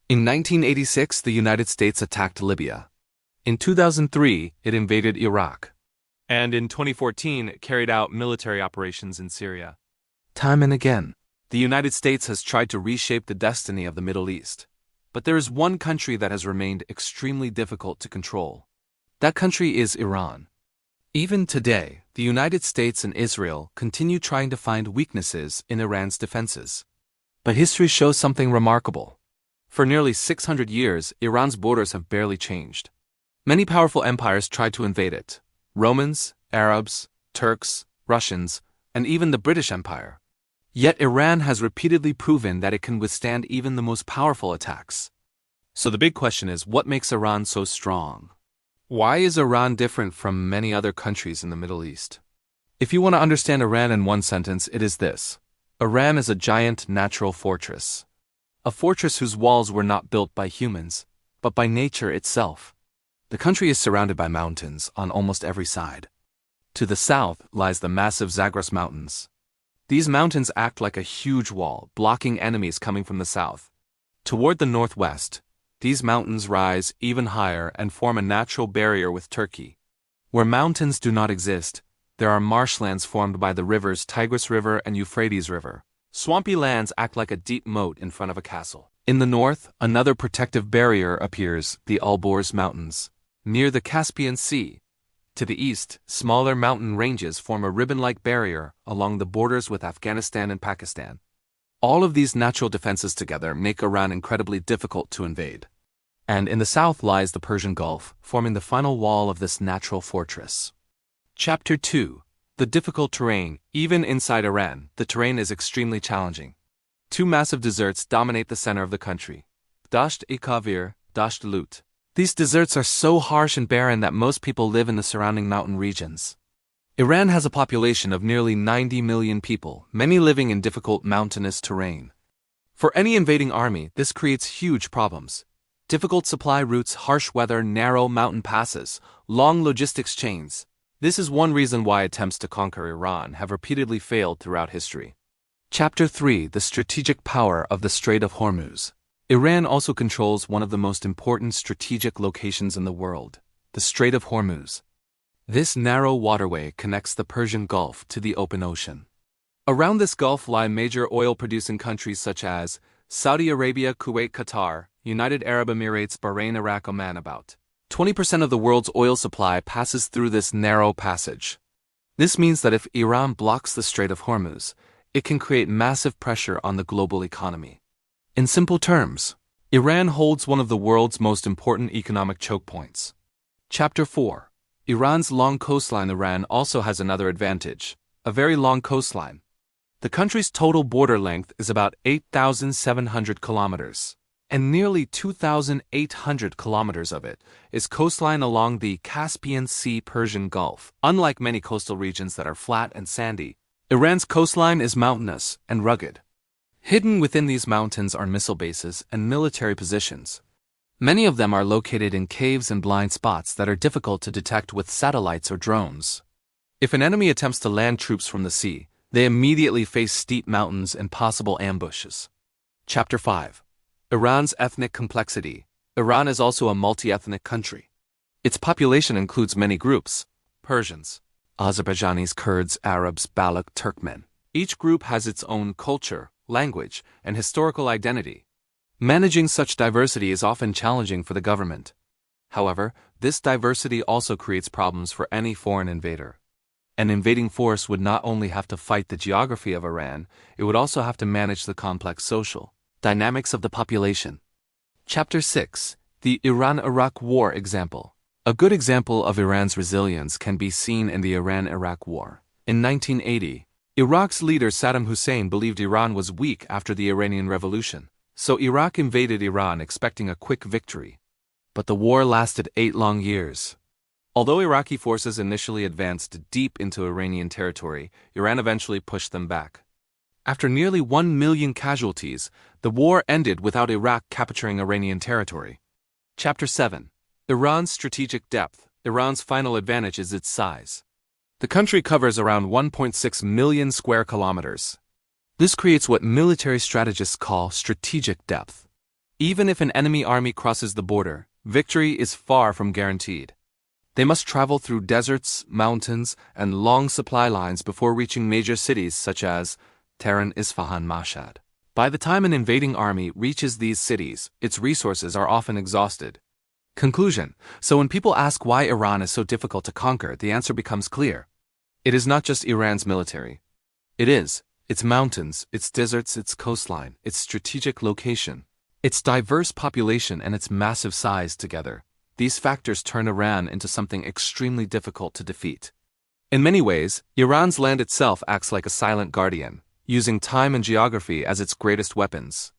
In 1986, the United States attacked Libya. In 2003, it invaded Iraq. And in 2014, it carried out military operations in Syria. Time and again, the United States has tried to reshape the destiny of the Middle East. But there is one country that has remained extremely difficult to control. That country is Iran. Even today, the United States and Israel continue trying to find weaknesses in Iran's defenses. But history shows something remarkable. For nearly 600 years, Iran's borders have barely changed. Many powerful empires tried to invade it: Romans, Arabs, Turks, Russians, and even the British Empire. Yet Iran has repeatedly proven that it can withstand even the most powerful attacks. So the big question is, what makes Iran so strong? Why is Iran different from many other countries in the Middle East? If you want to understand Iran in one sentence, it is this: Iran is a giant natural fortress. A fortress whose walls were not built by humans, but by nature itself. The country is surrounded by mountains on almost every side. To the south lies the massive Zagros Mountains. These mountains act like a huge wall, blocking enemies coming from the south. Toward the northwest, these mountains rise even higher and form a natural barrier with Turkey. Where mountains do not exist, there are marshlands formed by the rivers Tigris River and Euphrates River. Swampy lands act like a deep moat in front of a castle. In the north, another protective barrier appears, the Alborz Mountains, near the Caspian Sea. To the east, smaller mountain ranges form a ribbon-like barrier along the borders with Afghanistan and Pakistan. All of these natural defenses together make Iran incredibly difficult to invade. And in the south lies the Persian Gulf, forming the final wall of this natural fortress. Chapter 2: The difficult terrain. Even inside Iran, the terrain is extremely challenging. Two massive deserts dominate the center of the country: Dasht-e-Kavir, Dasht-Lut. These deserts are so harsh and barren that most people live in the surrounding mountain regions. Iran has a population of nearly 90 million people, many living in difficult mountainous terrain. For any invading army, this creates huge problems. Difficult supply routes, harsh weather, narrow mountain passes, long logistics chains. This is one reason why attempts to conquer Iran have repeatedly failed throughout history. Chapter 3: The strategic power of the Strait of Hormuz. Iran also controls one of the most important strategic locations in the world, the Strait of Hormuz. This narrow waterway connects the Persian Gulf to the open ocean. Around this gulf lie major oil-producing countries such as Saudi Arabia, Kuwait, Qatar, United Arab Emirates, Bahrain, Iraq, Oman. About 20% of the world's oil supply passes through this narrow passage. This means that if Iran blocks the Strait of Hormuz, it can create massive pressure on the global economy. In simple terms, Iran holds one of the world's most important economic choke points. Chapter 4: Iran's long coastline. Iran also has another advantage: a very long coastline. The country's total border length is about 8,700 kilometers, and nearly 2,800 kilometers of it is coastline along the Caspian Sea Persian Gulf. Unlike many coastal regions that are flat and sandy, Iran's coastline is mountainous and rugged. Hidden within these mountains are missile bases and military positions. Many of them are located in caves and blind spots that are difficult to detect with satellites or drones. If an enemy attempts to land troops from the sea, they immediately face steep mountains and possible ambushes. Chapter 5: Iran's ethnic complexity. Iran is also a multi-ethnic country. Its population includes many groups: Persians, Azerbaijanis, Kurds, Arabs, Baloch, Turkmen. Each group has its own culture, language, and historical identity. Managing such diversity is often challenging for the government. However, this diversity also creates problems for any foreign invader. An invading force would not only have to fight the geography of Iran, it would also have to manage the complex social dynamics of the population. Chapter 6: The Iran-Iraq War example. A good example of Iran's resilience can be seen in the Iran-Iraq War. In 1980, Iraq's leader Saddam Hussein believed Iran was weak after the Iranian Revolution, so Iraq invaded Iran expecting a quick victory. But the war lasted 8 long years. Although Iraqi forces initially advanced deep into Iranian territory, Iran eventually pushed them back. After nearly 1 million casualties, the war ended without Iraq capturing Iranian territory. Chapter 7: Iran's strategic depth. Iran's final advantage is its size. The country covers around 1.6 million square kilometers. This creates what military strategists call strategic depth. Even if an enemy army crosses the border, victory is far from guaranteed. They must travel through deserts, mountains, and long supply lines before reaching major cities such as Tehran, Isfahan, Mashhad. By the time an invading army reaches these cities, its resources are often exhausted. Conclusion. So when people ask why Iran is so difficult to conquer, the answer becomes clear. It is not just Iran's military. It is its mountains, its deserts, its coastline, its strategic location, its diverse population, and its massive size together. These factors turn Iran into something extremely difficult to defeat. In many ways, Iran's land itself acts like a silent guardian, using time and geography as its greatest weapons.